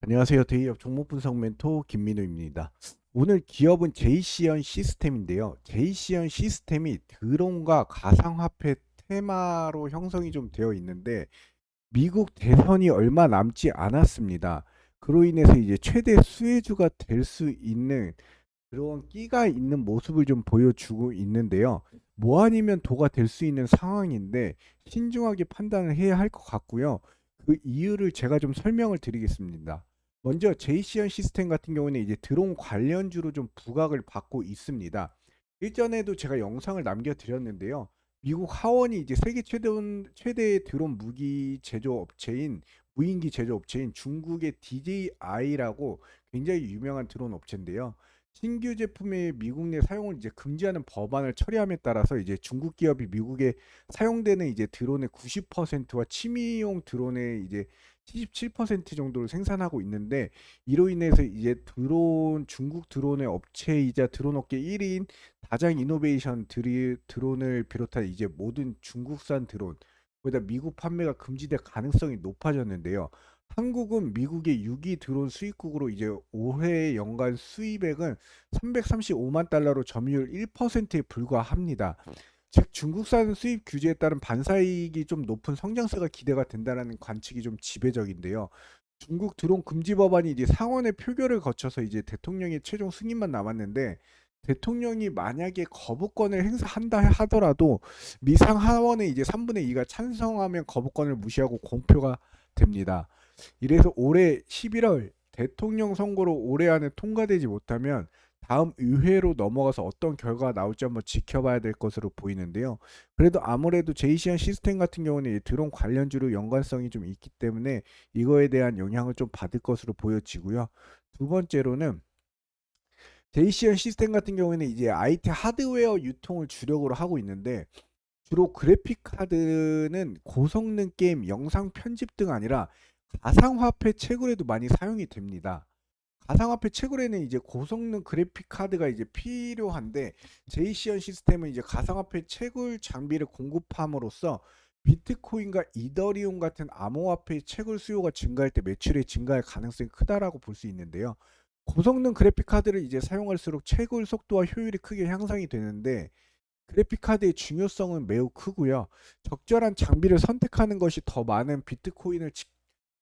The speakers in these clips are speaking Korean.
안녕하세요. 대기업 종목분석 멘토 김민우입니다. 오늘 기업은 제이시언 시스템인데요. 제이시언 시스템이 드론과 가상화폐 테마로 형성이 좀 되어 있는데 미국 대선이 얼마 남지 않았습니다. 그로 인해서 이제 최대 수혜주가 될 수 있는 그런 끼가 있는 모습을 좀 보여주고 있는데요. 뭐 아니면 도가 될 수 있는 상황인데 신중하게 판단을 해야 할 것 같고요. 그 이유를 제가 좀 설명을 드리겠습니다. 먼저 제이시언 시스템 같은 경우는 이제 드론 관련주로 좀 부각을 받고 있습니다. 일전에도 제가 영상을 남겨드렸는데요. 미국 하원이 이제 세계 최대 드론 무기 제조업체인 무인기 제조업체인 중국의 DJI라고 굉장히 유명한 드론 업체인데요. 신규 제품의 미국 내 사용을 이제 금지하는 법안을 처리함에 따라서 이제 중국 기업이 미국에 사용되는 이제 드론의 90%와 취미용 드론의 이제 77% 정도를 생산하고 있는데 이로 인해서 이제 중국 드론의 업체이자 드론 업계 1위인 다장 이노베이션 드론을 비롯한 이제 모든 중국산 드론 거기다 미국 판매가 금지될 가능성이 높아졌는데요. 한국은 미국의 6위 드론 수입국으로 이제 올해 연간 수입액은 335만 달러로 점유율 1%에 불과합니다. 즉 중국산 수입 규제에 따른 반사이익이 좀 높은 성장세가 기대가 된다는 관측이 좀 지배적인데요. 중국 드론 금지 법안이 이제 상원의 표결을 거쳐서 이제 대통령의 최종 승인만 남았는데 대통령이 만약에 거부권을 행사한다 하더라도 미상 하원의 이제 3분의 2가 찬성하면 거부권을 무시하고 공표가 됩니다. 이래서 올해 11월 대통령 선거로 올해 안에 통과되지 못하면 다음 의회로 넘어가서 어떤 결과가 나올지 한번 지켜봐야 될 것으로 보이는데요. 그래도 아무래도 제이시안 시스템 같은 경우는 드론 관련주로 연관성이 좀 있기 때문에 이거에 대한 영향을 좀 받을 것으로 보여지고요. 두 번째로는 제이시언 시스템 같은 경우에는 이제 IT 하드웨어 유통을 주력으로 하고 있는데 주로 그래픽 카드는 고성능 게임, 영상 편집 등 아니라 가상화폐 채굴에도 많이 사용이 됩니다. 가상화폐 채굴에는 이제 고성능 그래픽 카드가 이제 필요한데 제이시언 시스템은 이제 가상화폐 채굴 장비를 공급함으로써 비트코인과 이더리움 같은 암호화폐 채굴 수요가 증가할 때 매출의 증가할 가능성이 크다라고 볼 수 있는데요. 고성능 그래픽 카드를 이제 사용할수록 채굴 속도와 효율이 크게 향상이 되는데 그래픽 카드의 중요성은 매우 크고요. 적절한 장비를 선택하는 것이 더 많은 비트코인을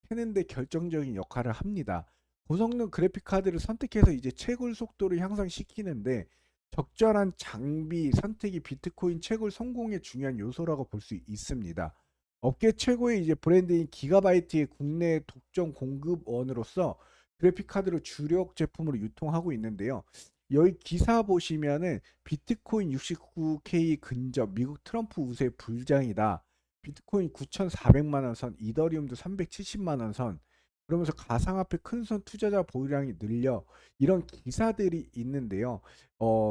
캐는 데 결정적인 역할을 합니다. 고성능 그래픽 카드를 선택해서 이제 채굴 속도를 향상시키는데 적절한 장비 선택이 비트코인 채굴 성공의 중요한 요소라고 볼 수 있습니다. 업계 최고의 이제 브랜드인 기가바이트의 국내 독점 공급원으로서 그래픽 카드를 주력 제품으로 유통하고 있는데요. 여기 기사 보시면은 비트코인 69K 근접 미국 트럼프 우세 불장이다. 비트코인 9,400만 원 선, 이더리움도 370만 원 선. 그러면서 가상화폐 큰손 투자자 보유량이 늘려 이런 기사들이 있는데요.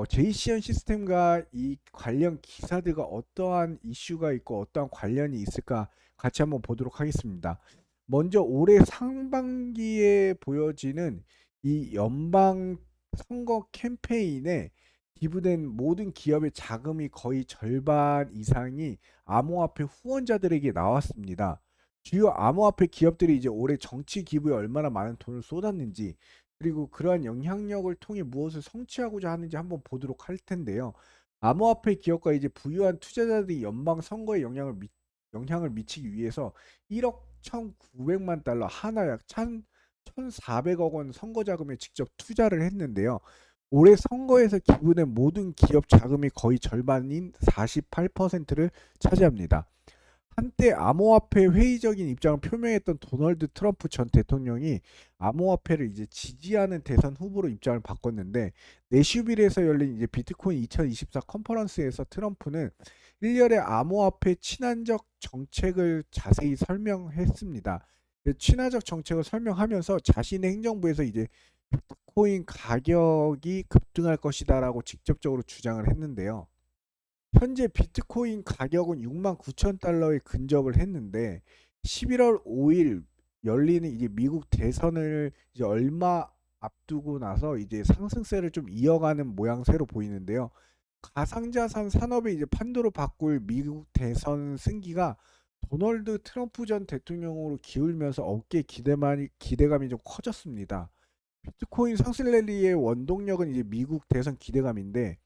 제이시언 시스템과 이 관련 기사들과 어떠한 이슈가 있고 어떠한 관련이 있을까 같이 한번 보도록 하겠습니다. 먼저 올해 상반기에 보여지는 이 연방 선거 캠페인에 기부된 모든 기업의 자금이 거의 절반 이상이 암호화폐 후원자들에게 나왔습니다. 주요 암호화폐 기업들이 이제 올해 정치 기부에 얼마나 많은 돈을 쏟았는지 그리고 그러한 영향력을 통해 무엇을 성취하고자 하는지 한번 보도록 할 텐데요. 암호화폐 기업과 이제 부유한 투자자들이 연방 선거에 영향을 미치기 위해서 1억 1,900만 달러 하나 약 1,400억 원 선거 자금에 직접 투자를 했는데요. 올해 선거에서 기부된 모든 기업 자금이 거의 절반인 48%를 차지합니다. 한때 암호화폐 회의적인 입장을 표명했던 도널드 트럼프 전 대통령이 암호화폐를 이제 지지하는 대선 후보로 입장을 바꿨는데 내슈빌에서 열린 이제 비트코인 2024 컨퍼런스에서 트럼프는 일련의 암호화폐 친환적 정책을 자세히 설명했습니다. 친화적 정책을 설명하면서 자신의 행정부에서 이제 비트코인 가격이 급등할 것이다라고 직접적으로 주장을 했는데요. 현재 비트코인 가격은 6만 9천 달러에 근접을 했는데 11월 5일 열리는 이제 미국 대선을 이제 얼마 앞두고 나서 이제 상승세를 좀 이어가는 모양새로 보이는데요. 가상자산 산업의 이제 판도로 바꿀 미국 대선 승기가 도널드 트럼프 전 대통령으로 기울면서 기대감이 좀 커졌습니다. 비트코인 상승 랠리의 원동력은 이제 미국 대선 기대감인데,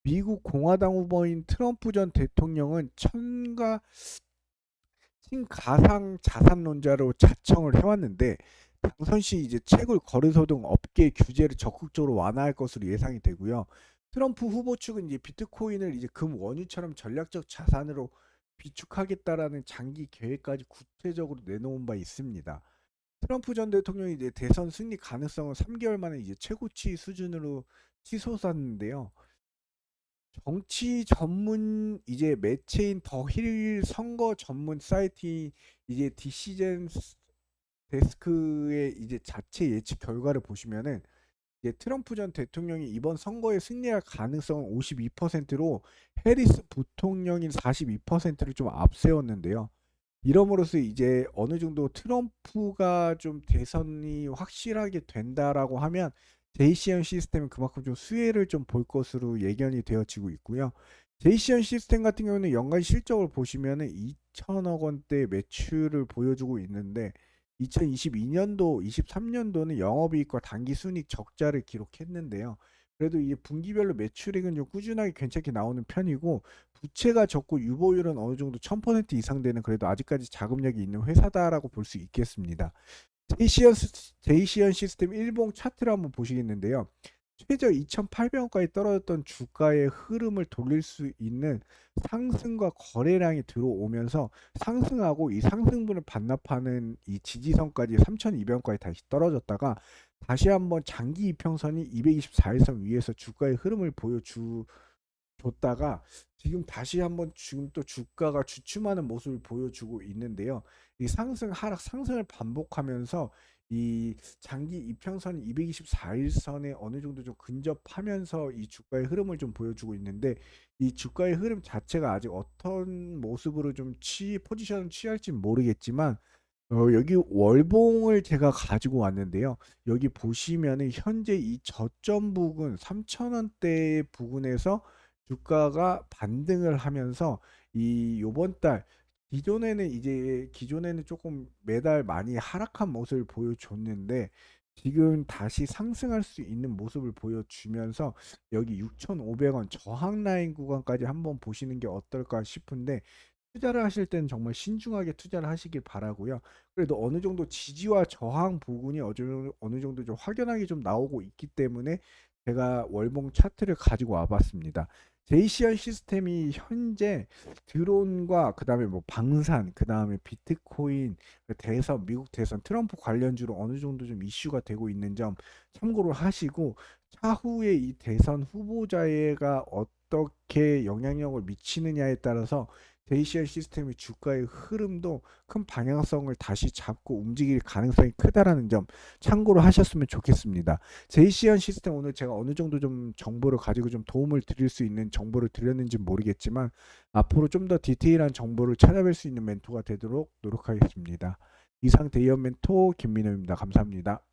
미국 공화당 후보인 트럼프 전 대통령은 친가상 자산론자로 자청을 해왔는데, 당선 시 이제 채굴 거래소 등 업계 규제를 적극적으로 완화할 것으로 예상이 되고요. 트럼프 후보 측은 이제 비트코인을 이제 금 원유처럼 전략적 자산으로 비축하겠다라는 장기 계획까지 구체적으로 내놓은 바 있습니다. 트럼프 전 대통령이 이제 대선 승리 가능성을 3개월 만에 이제 최고치 수준으로 치솟았는데요. 정치 전문 이제 매체인 더힐 선거 전문 사이트 이제 디시전 데스크의 이제 자체 예측 결과를 보시면은, 이제 트럼프 전 대통령이 이번 선거에 승리할 가능성은 52%로 해리스 부통령인 42%를 좀 앞세웠는데요. 이러므로써 이제 어느 정도 트럼프가 좀 대선이 확실하게 된다라고 하면 제이시언 시스템은 그만큼 좀 수혜를 좀 볼 것으로 예견이 되어지고 있고요. 제이시언 시스템 같은 경우는 연간 실적을 보시면은 2천억 원대 매출을 보여주고 있는데, 2022년도, 23년도는 영업이익과 당기순이익 적자를 기록했는데요. 그래도 이게 분기별로 매출액은 좀 꾸준하게 괜찮게 나오는 편이고, 부채가 적고 유보율은 어느 정도 1000% 이상 되는, 그래도 아직까지 자금력이 있는 회사다라고 볼 수 있겠습니다. 제이시언 시스템 일봉 차트를 한번 보시겠는데요. 최저 2,800원까지 떨어졌던 주가의 흐름을 돌릴 수 있는 상승과 거래량이 들어오면서 상승하고, 이 상승분을 반납하는 이 지지선까지 3,200원까지 다시 떨어졌다가 다시 한번 장기 이평선이 224일선 위에서 주가의 흐름을 줬다가 지금 다시 한번 지금 또 주가가 주춤하는 모습을 보여주고 있는데요. 이 상승 하락 상승을 반복하면서 이 장기 이평선 224일선에 어느 정도 좀 근접하면서 이 주가의 흐름을 좀 보여주고 있는데, 이 주가의 흐름 자체가 아직 어떤 모습으로 좀 포지션을 취할지 모르겠지만, 여기 월봉을 제가 가지고 왔는데요. 여기 보시면은 현재 이 저점 부근 3,000원대 부근에서 주가가 반등을 하면서 이 요번 달, 기존에는 조금 매달 많이 하락한 모습을 보여줬는데, 지금 다시 상승할 수 있는 모습을 보여주면서 여기 6,500원 저항 라인 구간까지 한번 보시는 게 어떨까 싶은데, 투자를 하실 때는 정말 신중하게 투자를 하시길 바라고요. 그래도 어느 정도 지지와 저항 부분이 어느 정도 좀 확연하게 좀 나오고 있기 때문에 제가 월봉 차트를 가지고 와봤습니다. 제이시언 시스템이 현재 드론과 그다음에 뭐 방산, 그다음에 비트코인, 미국 대선 트럼프 관련주로 어느 정도 좀 이슈가 되고 있는 점 참고를 하시고, 차후에 이 대선 후보자가 어떻게 영향력을 미치느냐에 따라서 제이시언 시스템의 주가의 흐름도 큰 방향성을 다시 잡고 움직일 가능성이 크다라는 점 참고로 하셨으면 좋겠습니다. 제이시언 시스템 오늘 제가 어느 정도 좀 정보를 가지고 좀 도움을 드릴 수 있는 정보를 드렸는지 모르겠지만, 앞으로 좀 더 디테일한 정보를 찾아뵐 수 있는 멘토가 되도록 노력하겠습니다. 이상 대이언 멘토 김민호입니다. 감사합니다.